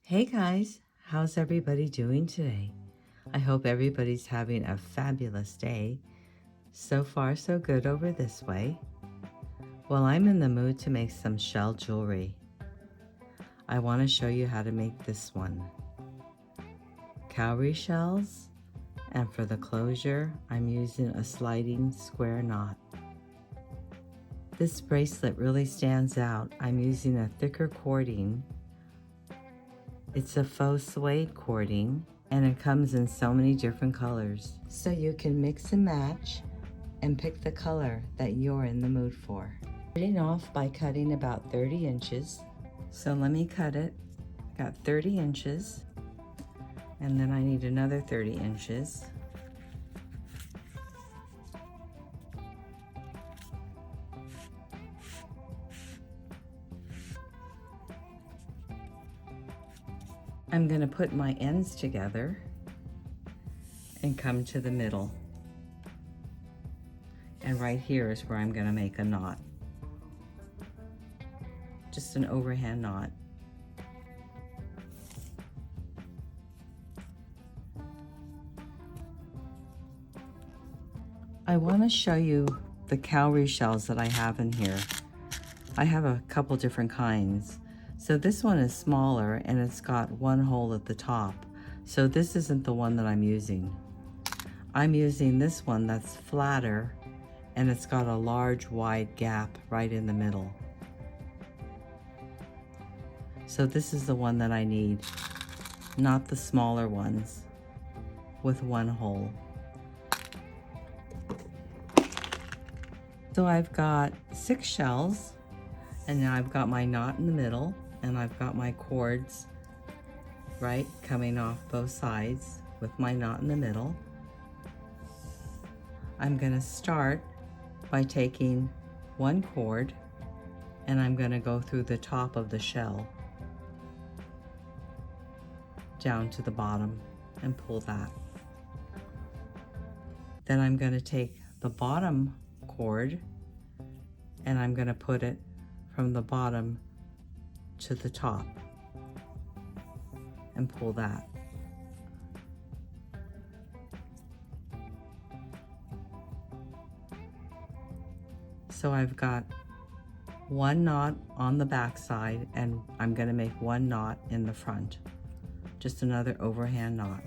Hey guys, how's everybody doing today? I hope everybody's having a fabulous day. So far so good over this way. Well, I'm in the mood to make some shell jewelry. I want to show you how to make this one. Cowrie shells, and for the closure, I'm using a sliding square knot. This bracelet really stands out. I'm using a thicker cording. It's a Faux Suede cording, and it comes in so many different colors. So you can mix and match and pick the color that you're in the mood for. Starting off by cutting about 30 inches. So let me cut it. Got 30 inches, and then I need another 30 inches. I'm going to put my ends together and come to the middle. And right here is where I'm going to make a knot. Just an overhand knot. I want to show you the cowrie shells that I have in here. I have a couple different kinds. So this one is smaller and it's got one hole at the top. So this isn't the one that I'm using. I'm using this one that's flatter and it's got a large wide gap right in the middle. So this is the one that I need, not the smaller ones with one hole. So I've got 6 shells, and now I've got my knot in the middle, and I've got my cords right coming off both sides with my knot in the middle. I'm going to start by taking one cord and I'm going to go through the top of the shell down to the bottom and pull that. Then I'm going to take the bottom cord and I'm going to put it from the bottom to the top and pull that. So I've got one knot on the back side and I'm going to make one knot in the front. Just another overhand knot.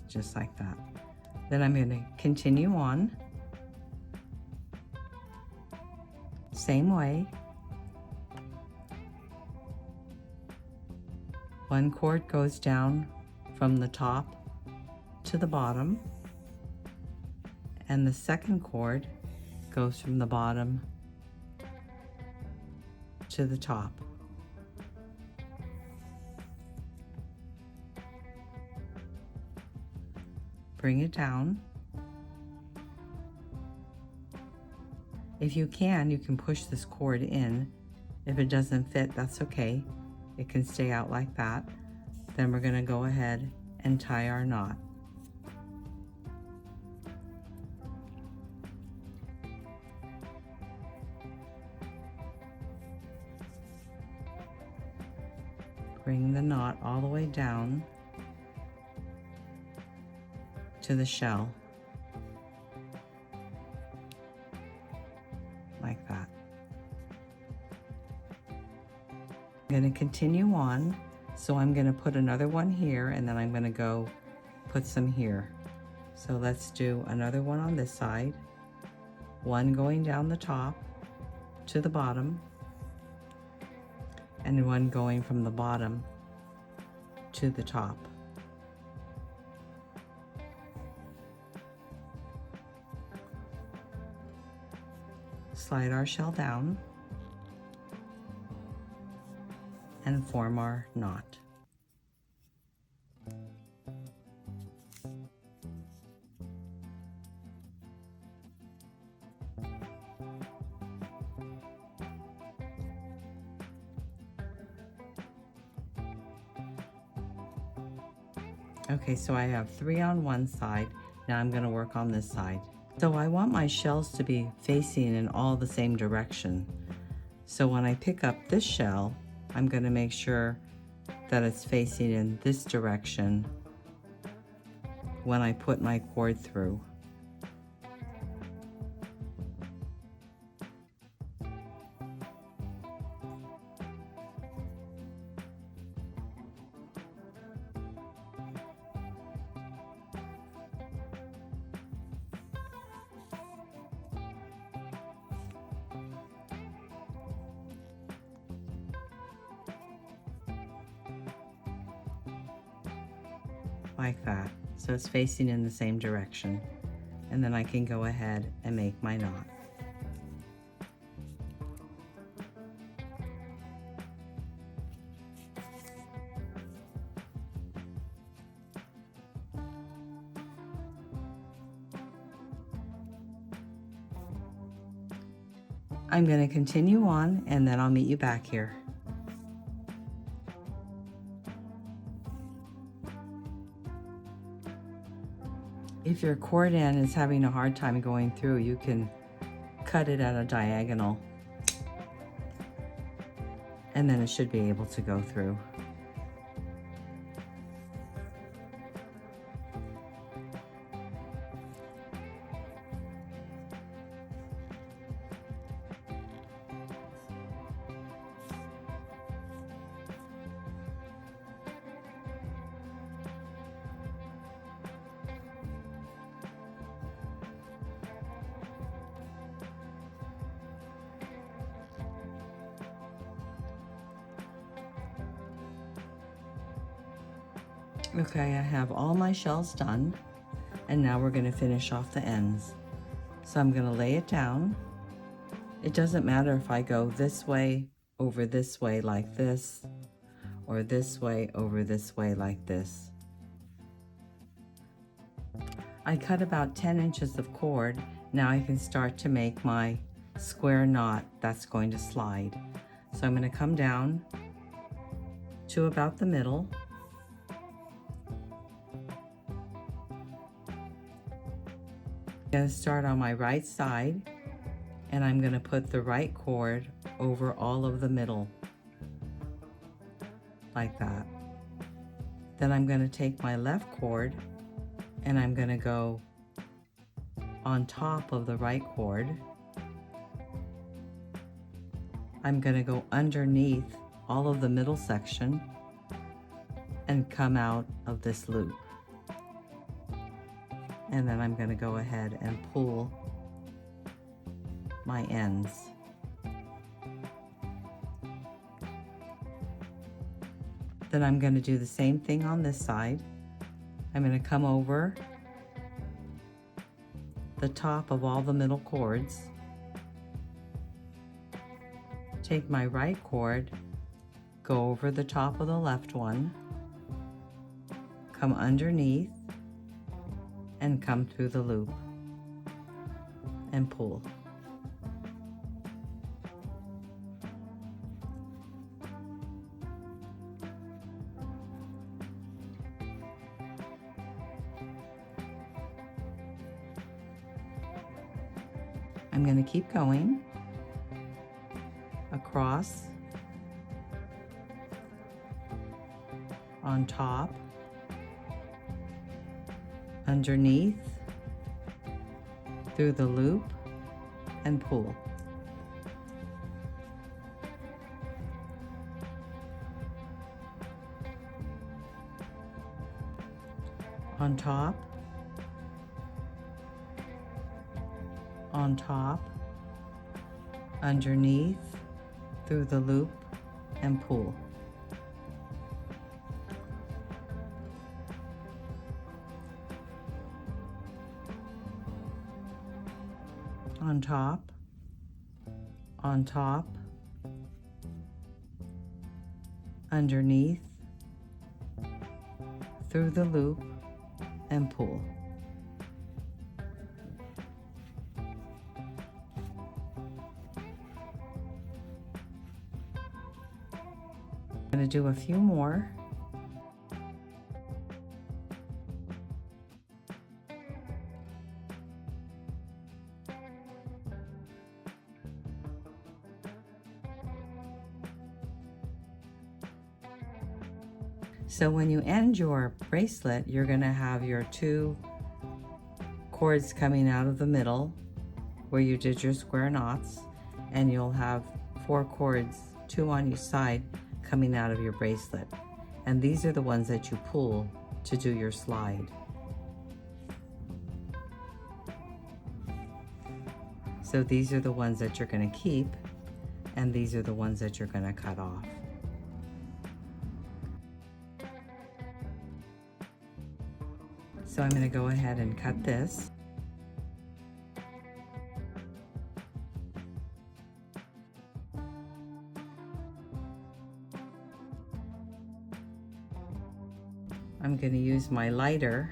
Just like that. Then I'm going to continue on. Same way. One cord goes down from the top to the bottom, and the second cord goes from the bottom to the top. Bring it down. If you can push this cord in. If it doesn't fit, that's okay. It can stay out like that. Then we're going to go ahead and tie our knot. Bring the knot all the way down to the shell, like that. I'm going to continue on, so I'm going to put another one here and then I'm going to go put some here. So let's do another one on this side, one going down the top to the bottom, and one going from the bottom to the top. Slide our shell down and form our knot. Okay, so I have 3 on one side. Now I'm going to work on this side. So I want my shells to be facing in all the same direction. So when I pick up this shell, I'm going to make sure that it's facing in this direction when I put my cord through. Like that, so it's facing in the same direction, and then I can go ahead and make my knot. I'm going to continue on, and then I'll meet you back here. If your cord end is having a hard time going through, you can cut it at a diagonal, and then it should be able to go through. Okay, I have all my shells done, and now we're going to finish off the ends. So I'm going to lay it down. It doesn't matter if I go this way over this way like this, or this way over this way like this. I cut about 10 inches of cord. Now I can start to make my square knot that's going to slide. So I'm going to come down to about the middle. I'm going to start on my right side, and I'm going to put the right cord over all of the middle, like that. Then I'm going to take my left cord, and I'm going to go on top of the right cord. I'm going to go underneath all of the middle section and come out of this loop. And then I'm going to go ahead and pull my ends. Then I'm going to do the same thing on this side. I'm going to come over the top of all the middle cords, take my right cord, go over the top of the left one, come underneath, and come through the loop and pull. I'm going to keep going across, on top, underneath, through the loop, and pull. On top, on top, underneath, through the loop, and pull. On top, on top, underneath, through the loop, and pull. I'm going to do a few more. So when you end your bracelet, you're going to have your 2 cords coming out of the middle where you did your square knots, and you'll have 4 cords, 2 on each side, coming out of your bracelet. And these are the ones that you pull to do your slide. So these are the ones that you're going to keep, and these are the ones that you're going to cut off. So I'm going to go ahead and cut this. I'm going to use my lighter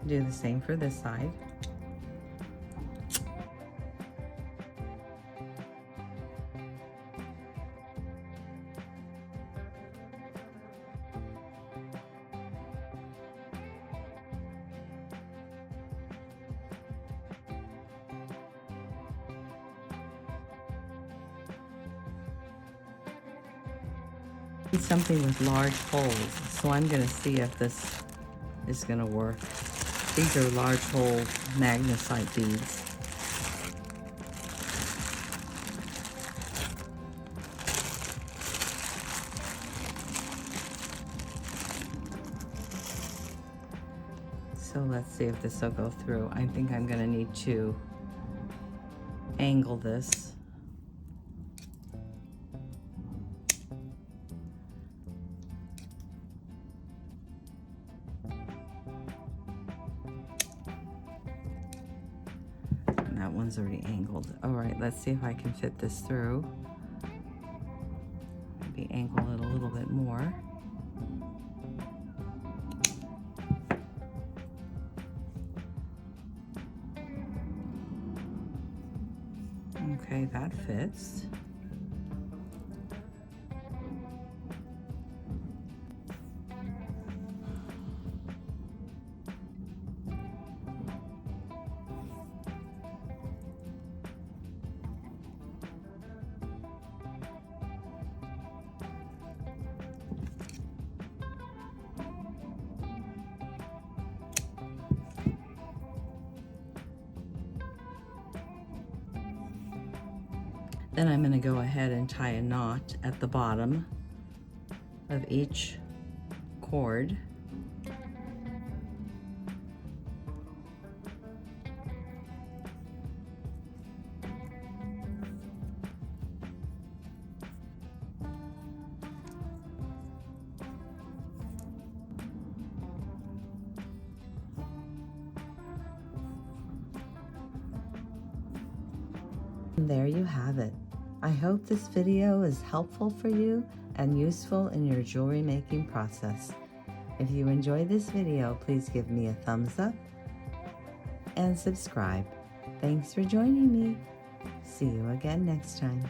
do the same for this side. Something with large holes, so I'm going to see if this is going to work. These are large hole magnesite beads. So let's see if this will go through. I think I'm going to need to angle this. That one's already angled. All right, let's see if I can fit this through. Maybe angle it a little bit more. Okay, that fits. Then I'm going to go ahead and tie a knot at the bottom of each cord. And there you have it. I hope this video is helpful for you and useful in your jewelry making process. If you enjoyed this video, please give me a thumbs up and subscribe. Thanks for joining me. See you again next time.